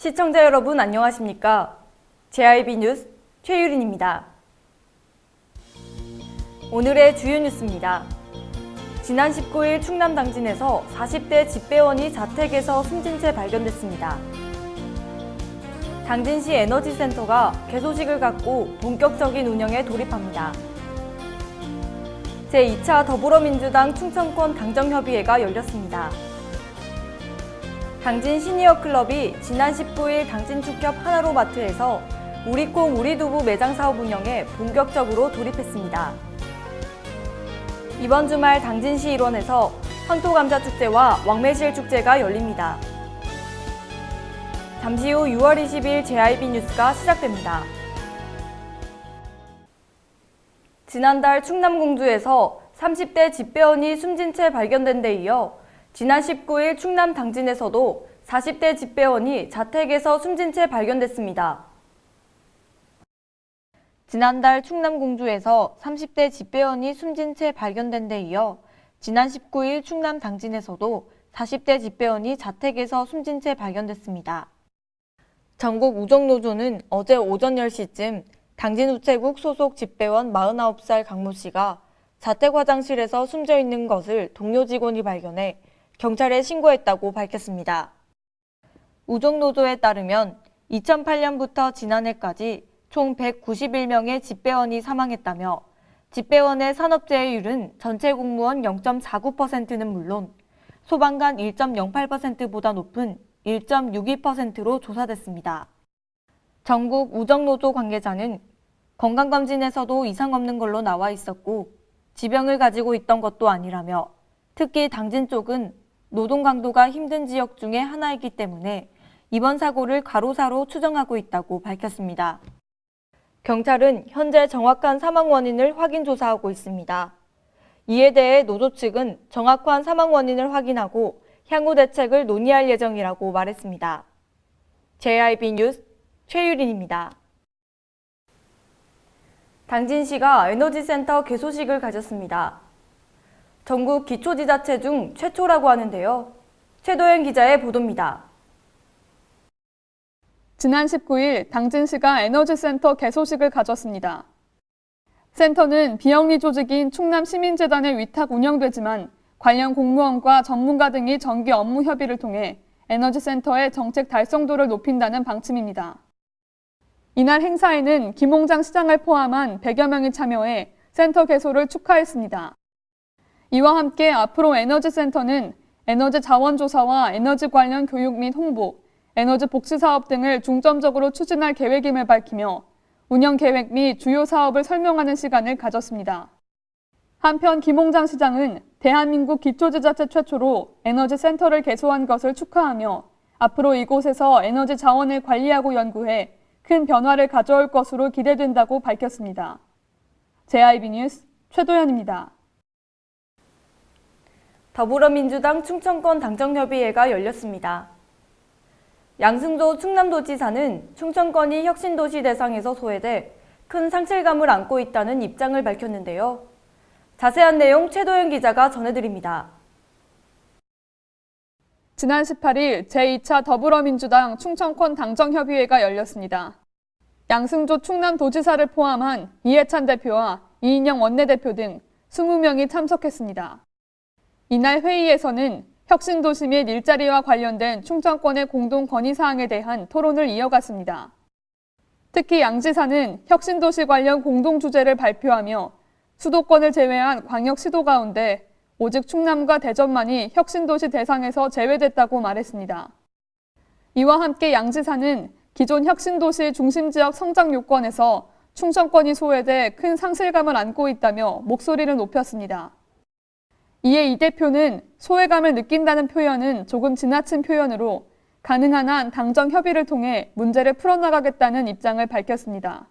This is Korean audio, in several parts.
시청자 여러분 안녕하십니까? JIB 뉴스 최유린입니다. 오늘의 주요 뉴스입니다. 지난 19일 충남 당진에서 40대 집배원이 자택에서 숨진 채 발견됐습니다. 당진시 에너지센터가 개소식을 갖고 본격적인 운영에 돌입합니다. 제2차 더불어민주당 충청권 당정협의회가 열렸습니다. 당진 시니어클럽이 지난 19일 당진축협 하나로마트에서 우리콩 우리두부 매장 사업 운영에 본격적으로 돌입했습니다. 이번 주말 당진시 일원에서 황토감자축제와 왕매실축제가 열립니다. 잠시 후 6월 20일 JIB 뉴스가 시작됩니다. 지난달 충남 공주에서 30대 집배원이 숨진 채 발견된 데 이어 지난 19일 충남 당진에서도 40대 집배원이 자택에서 숨진 채 발견됐습니다. 지난달 충남 공주에서 30대 집배원이 숨진 채 발견된 데 이어 지난 19일 충남 당진에서도 40대 집배원이 자택에서 숨진 채 발견됐습니다. 전국 우정노조는 어제 오전 10시쯤 당진우체국 소속 집배원 49살 강모 씨가 자택 화장실에서 숨져 있는 것을 동료 직원이 발견해 경찰에 신고했다고 밝혔습니다. 우정노조에 따르면 2008년부터 지난해까지 총 191명의 집배원이 사망했다며 집배원의 산업재해율은 전체 공무원 0.49%는 물론 소방관 1.08%보다 높은 1.62%로 조사됐습니다. 전국 우정노조 관계자는 건강검진에서도 이상 없는 걸로 나와 있었고 지병을 가지고 있던 것도 아니라며 특히 당진 쪽은 노동 강도가 힘든 지역 중에 하나이기 때문에 이번 사고를 과로사로 추정하고 있다고 밝혔습니다. 경찰은 현재 정확한 사망 원인을 확인 조사하고 있습니다. 이에 대해 노조 측은 정확한 사망 원인을 확인하고 향후 대책을 논의할 예정이라고 말했습니다. JIB 뉴스 최유린입니다. 당진시가 에너지센터 개소식을 가졌습니다. 전국 기초지자체 중 최초라고 하는데요. 최도연 기자의 보도입니다. 지난 19일 당진시가 에너지센터 개소식을 가졌습니다. 센터는 비영리 조직인 충남시민재단에 위탁 운영되지만 관련 공무원과 전문가 등이 정기 업무 협의를 통해 에너지센터의 정책 달성도를 높인다는 방침입니다. 이날 행사에는 김홍장 시장을 포함한 100여 명이 참여해 센터 개소를 축하했습니다. 이와 함께 앞으로 에너지센터는 에너지 자원 조사와 에너지 관련 교육 및 홍보, 에너지 복지 사업 등을 중점적으로 추진할 계획임을 밝히며 운영 계획 및 주요 사업을 설명하는 시간을 가졌습니다. 한편 김홍장 시장은 대한민국 기초지자체 최초로 에너지센터를 개소한 것을 축하하며 앞으로 이곳에서 에너지 자원을 관리하고 연구해 큰 변화를 가져올 것으로 기대된다고 밝혔습니다. JIB 뉴스 최도연입니다. 더불어민주당 충청권 당정협의회가 열렸습니다. 양승조 충남도지사는 충청권이 혁신도시 대상에서 소외돼 큰 상실감을 안고 있다는 입장을 밝혔는데요. 자세한 내용 최도연 기자가 전해드립니다. 지난 18일 제2차 더불어민주당 충청권 당정협의회가 열렸습니다. 양승조 충남도지사를 포함한 이해찬 대표와 이인영 원내대표 등 20명이 참석했습니다. 이날 회의에서는 혁신도시 및 일자리와 관련된 충청권의 공동 건의사항에 대한 토론을 이어갔습니다. 특히 양 지사는 혁신도시 관련 공동주제를 발표하며 수도권을 제외한 광역시도 가운데 오직 충남과 대전만이 혁신도시 대상에서 제외됐다고 말했습니다. 이와 함께 양 지사는 기존 혁신도시 중심지역 성장 요건에서 충청권이 소외돼 큰 상실감을 안고 있다며 목소리를 높였습니다. 이에 이 대표는 소외감을 느낀다는 표현은 조금 지나친 표현으로 가능한 한 당정 협의를 통해 문제를 풀어나가겠다는 입장을 밝혔습니다.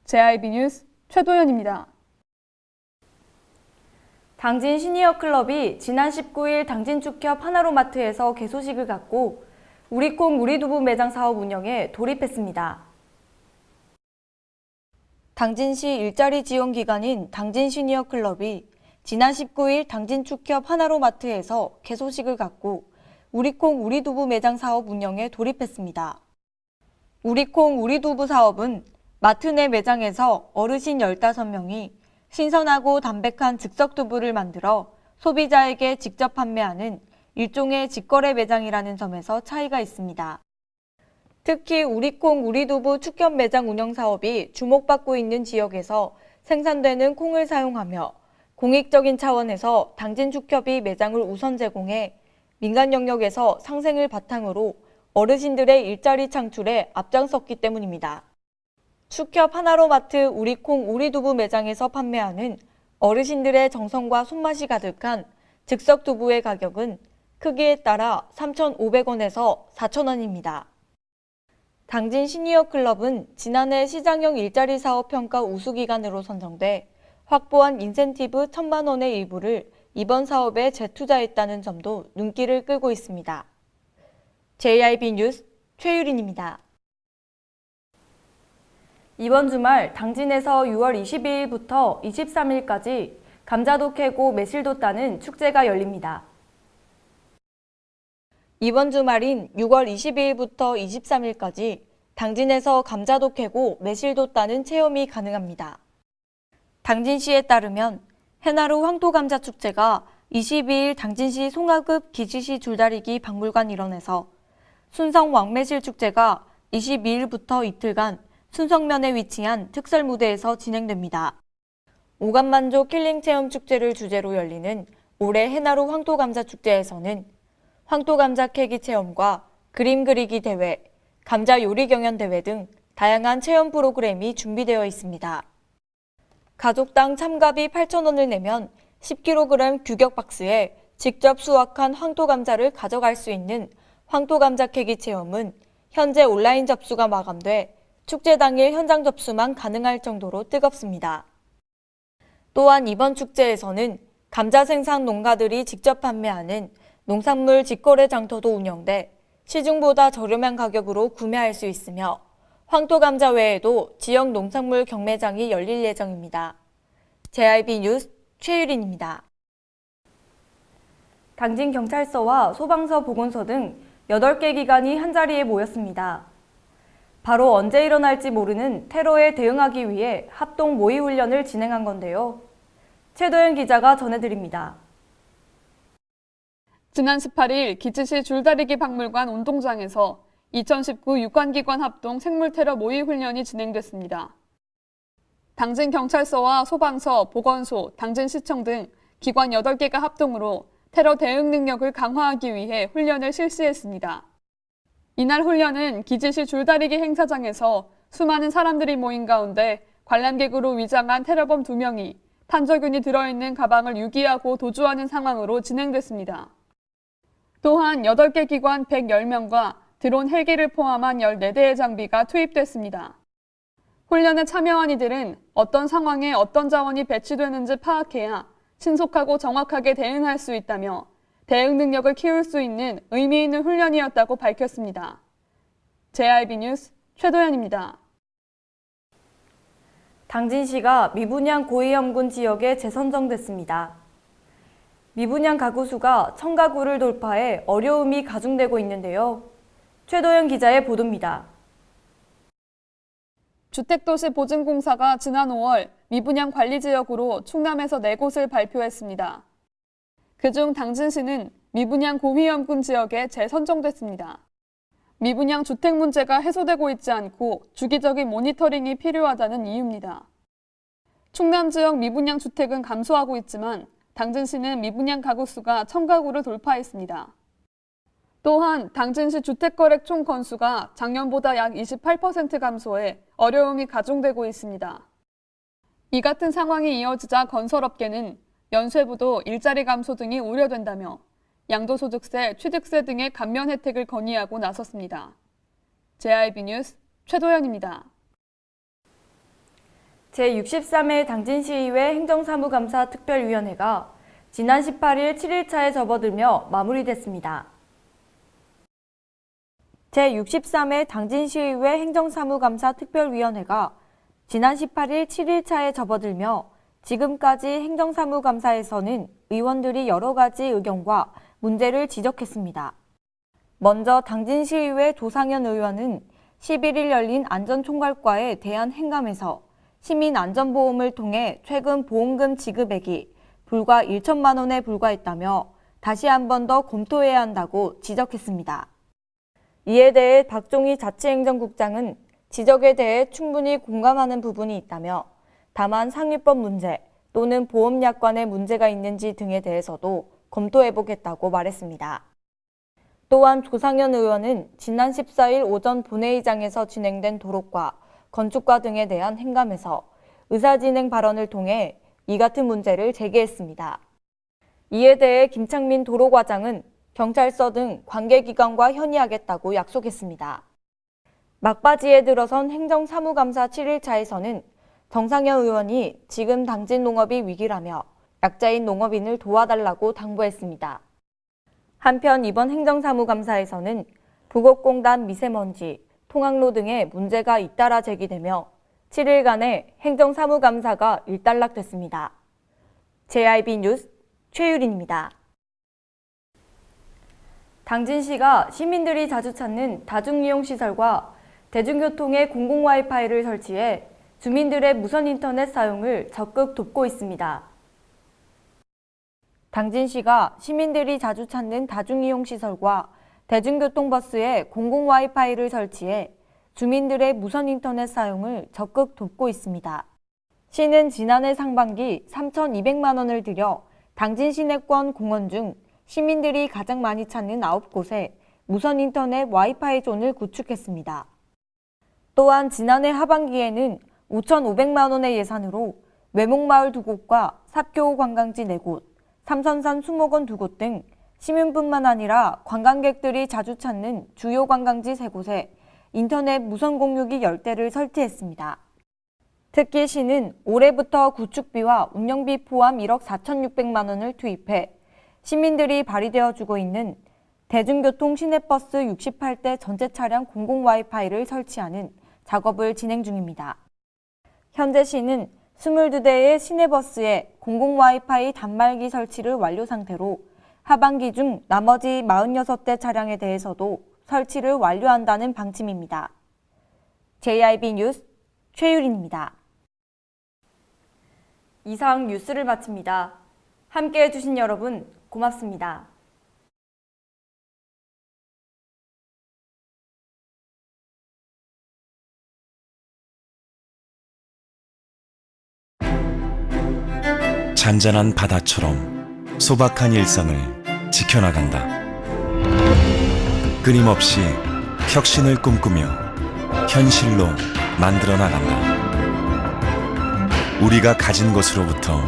JIB 뉴스 최도연입니다. 당진 시니어클럽이 지난 19일 당진축협 하나로마트에서 개소식을 갖고 우리콩 우리두부 매장 사업 운영에 돌입했습니다. 당진시 일자리 지원 기관인 당진 시니어클럽이 지난 19일 당진축협 하나로마트에서 개소식을 갖고 우리콩 우리두부 매장 사업 운영에 돌입했습니다. 우리콩 우리두부 사업은 마트 내 매장에서 어르신 15명이 신선하고 담백한 즉석두부를 만들어 소비자에게 직접 판매하는 일종의 직거래 매장이라는 점에서 차이가 있습니다. 특히 우리콩 우리두부 축협 매장 운영 사업이 주목받고 있는 지역에서 생산되는 콩을 사용하며 공익적인 차원에서 당진 축협이 매장을 우선 제공해 민간 영역에서 상생을 바탕으로 어르신들의 일자리 창출에 앞장섰기 때문입니다. 축협 하나로마트 우리콩 우리두부 매장에서 판매하는 어르신들의 정성과 손맛이 가득한 즉석두부의 가격은 크기에 따라 3,500원에서 4,000원입니다. 당진 시니어 클럽은 지난해 시장형 일자리 사업 평가 우수기관으로 선정돼 확보한 인센티브 1,000만 원의 일부를 이번 사업에 재투자했다는 점도 눈길을 끌고 있습니다. JIB 뉴스 최유린입니다. 이번 주말 당진에서 6월 22일부터 23일까지 감자도 캐고 매실도 따는 축제가 열립니다. 이번 주말인 6월 22일부터 23일까지 당진에서 감자도 캐고 매실도 따는 체험이 가능합니다. 당진시에 따르면 해나루 황토감자축제가 22일 당진시 송하급 기지시 줄다리기 박물관 일원에서 순성 왕매실축제가 22일부터 이틀간 순성면에 위치한 특설무대에서 진행됩니다. 오감만족 킬링체험축제를 주제로 열리는 올해 해나루 황토감자축제에서는 황토감자 캐기 체험과 그림 그리기 대회, 감자 요리 경연 대회 등 다양한 체험 프로그램이 준비되어 있습니다. 가족당 참가비 8,000원을 내면 10kg 규격 박스에 직접 수확한 황토감자를 가져갈 수 있는 황토감자 캐기 체험은 현재 온라인 접수가 마감돼 축제 당일 현장 접수만 가능할 정도로 뜨겁습니다. 또한 이번 축제에서는 감자 생산 농가들이 직접 판매하는 농산물 직거래 장터도 운영돼 시중보다 저렴한 가격으로 구매할 수 있으며 황토감자 외에도 지역 농산물 경매장이 열릴 예정입니다. JIB 뉴스 최유린입니다. 당진경찰서와 소방서 보건소 등 8개 기관이 한자리에 모였습니다. 바로 언제 일어날지 모르는 테러에 대응하기 위해 합동 모의훈련을 진행한 건데요. 최도연 기자가 전해드립니다. 지난 18일 기지시 줄다리기 박물관 운동장에서 2019 유관기관 합동 생물테러 모의훈련이 진행됐습니다. 당진경찰서와 소방서, 보건소, 당진시청 등 기관 8개가 합동으로 테러 대응 능력을 강화하기 위해 훈련을 실시했습니다. 이날 훈련은 기지시 줄다리기 행사장에서 수많은 사람들이 모인 가운데 관람객으로 위장한 테러범 2명이 탄저균이 들어있는 가방을 유기하고 도주하는 상황으로 진행됐습니다. 또한 8개 기관 110명과 드론 헬기를 포함한 14대의 장비가 투입됐습니다. 훈련에 참여한 이들은 어떤 상황에 어떤 자원이 배치되는지 파악해야 신속하고 정확하게 대응할 수 있다며 대응 능력을 키울 수 있는 의미 있는 훈련이었다고 밝혔습니다. JIB 뉴스 최도연입니다. 당진시가 미분양 고위험군 지역에 재선정됐습니다. 미분양 가구 수가 1,000가구를 돌파해 어려움이 가중되고 있는데요. 최도연 기자의 보도입니다. 주택도시보증공사가 지난 5월 미분양 관리지역으로 충남에서 4곳을 발표했습니다. 그중 당진시는 미분양 고위험군 지역에 재선정됐습니다. 미분양 주택 문제가 해소되고 있지 않고 주기적인 모니터링이 필요하다는 이유입니다. 충남 지역 미분양 주택은 감소하고 있지만 당진시는 미분양 가구 수가 1,000가구를 돌파했습니다. 또한 당진시 주택거래 총 건수가 작년보다 약 28% 감소해 어려움이 가중되고 있습니다. 이 같은 상황이 이어지자 건설업계는 연쇄부도 일자리 감소 등이 우려된다며 양도소득세, 취득세 등의 감면 혜택을 건의하고 나섰습니다. JIB 뉴스 최도연입니다. 제63회 당진시의회 행정사무감사 특별위원회가 지난 18일 7일차에 접어들며 마무리됐습니다. 제63회 당진시의회 행정사무감사 특별위원회가 지난 18일 7일차에 접어들며 지금까지 행정사무감사에서는 의원들이 여러 가지 의견과 문제를 지적했습니다. 먼저 당진시의회 조상현 의원은 11일 열린 안전총괄과에 대한 행감에서 시민안전보험을 통해 최근 보험금 지급액이 불과 1천만 원에 불과했다며 다시 한 번 더 검토해야 한다고 지적했습니다. 이에 대해 박종희 자치행정국장은 지적에 대해 충분히 공감하는 부분이 있다며 다만 상위법 문제 또는 보험약관에 문제가 있는지 등에 대해서도 검토해보겠다고 말했습니다. 또한 조상현 의원은 지난 14일 오전 본회의장에서 진행된 도로과, 건축과 등에 대한 행감에서 의사진행 발언을 통해 이 같은 문제를 제기했습니다. 이에 대해 김창민 도로과장은 경찰서 등 관계기관과 협의하겠다고 약속했습니다. 막바지에 들어선 행정사무감사 7일차에서는 정상현 의원이 지금 당진 농업이 위기라며 약자인 농업인을 도와달라고 당부했습니다. 한편 이번 행정사무감사에서는 부곡공단 미세먼지, 통학로 등의 문제가 잇따라 제기되며 7일간의 행정사무감사가 일단락됐습니다. JIB 뉴스 최유린입니다. 당진시가 시민들이 자주 찾는 다중이용시설과 대중교통의 공공 와이파이를 설치해 주민들의 무선 인터넷 사용을 적극 돕고 있습니다. 당진시가 시민들이 자주 찾는 다중이용시설과 대중교통버스에 공공 와이파이를 설치해 주민들의 무선 인터넷 사용을 적극 돕고 있습니다. 시는 지난해 상반기 3,200만 원을 들여 당진 시내권 공원 중 시민들이 가장 많이 찾는 9곳에 무선 인터넷 와이파이 존을 구축했습니다. 또한 지난해 하반기에는 5,500만 원의 예산으로 외목마을 2곳과 삽교 관광지 4곳, 삼선산 수목원 2곳 등 시민뿐만 아니라 관광객들이 자주 찾는 주요 관광지 3곳에 인터넷 무선 공유기 10대를 설치했습니다. 특히 시는 올해부터 구축비와 운영비 포함 1억 4,600만 원을 투입해 시민들이 발휘되어주고 있는 대중교통 시내버스 68대 전체 차량 공공 와이파이를 설치하는 작업을 진행 중입니다. 현재 시는 22대의 시내버스에 공공 와이파이 단말기 설치를 완료 상태로 하반기 중 나머지 46대 차량에 대해서도 설치를 완료한다는 방침입니다. JIB 뉴스 최유린입니다. 이상 뉴스를 마칩니다. 함께해 주신 여러분 고맙습니다. 잔잔한 바다처럼 소박한 일상을 지켜나간다. 끊임없이 혁신을 꿈꾸며 현실로 만들어 나간다. 우리가 가진 것으로부터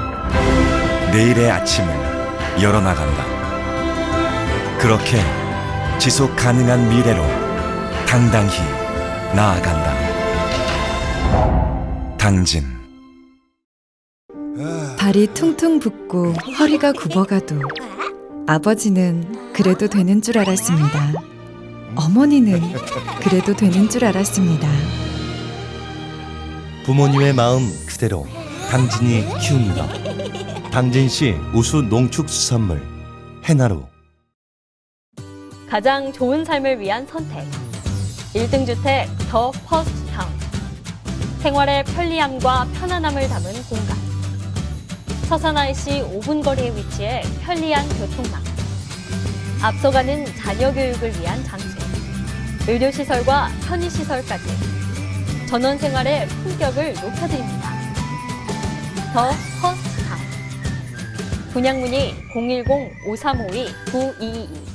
내일의 아침을 열어나간다. 그렇게 지속 가능한 미래로 당당히 나아간다. 당진. 발이 퉁퉁 붓고 허리가 굽어가도 아버지는 그래도 되는 줄 알았습니다. 어머니는 그래도 되는 줄 알았습니다. 부모님의 마음 그대로 당진이 키운다. 당진시 우수 농축수산물 해나루. 가장 좋은 삶을 위한 선택. 1등 주택 더 퍼스트 타운. 생활의 편리함과 편안함을 담은 공간. 서산 IC 5분 거리에 위치해 편리한 교통망. 앞서가는 자녀 교육을 위한 장치. 의료시설과 편의시설까지. 전원 생활의 품격을 높여드립니다. 더 퍼스트 타운. 분양 문의 010-5352-9222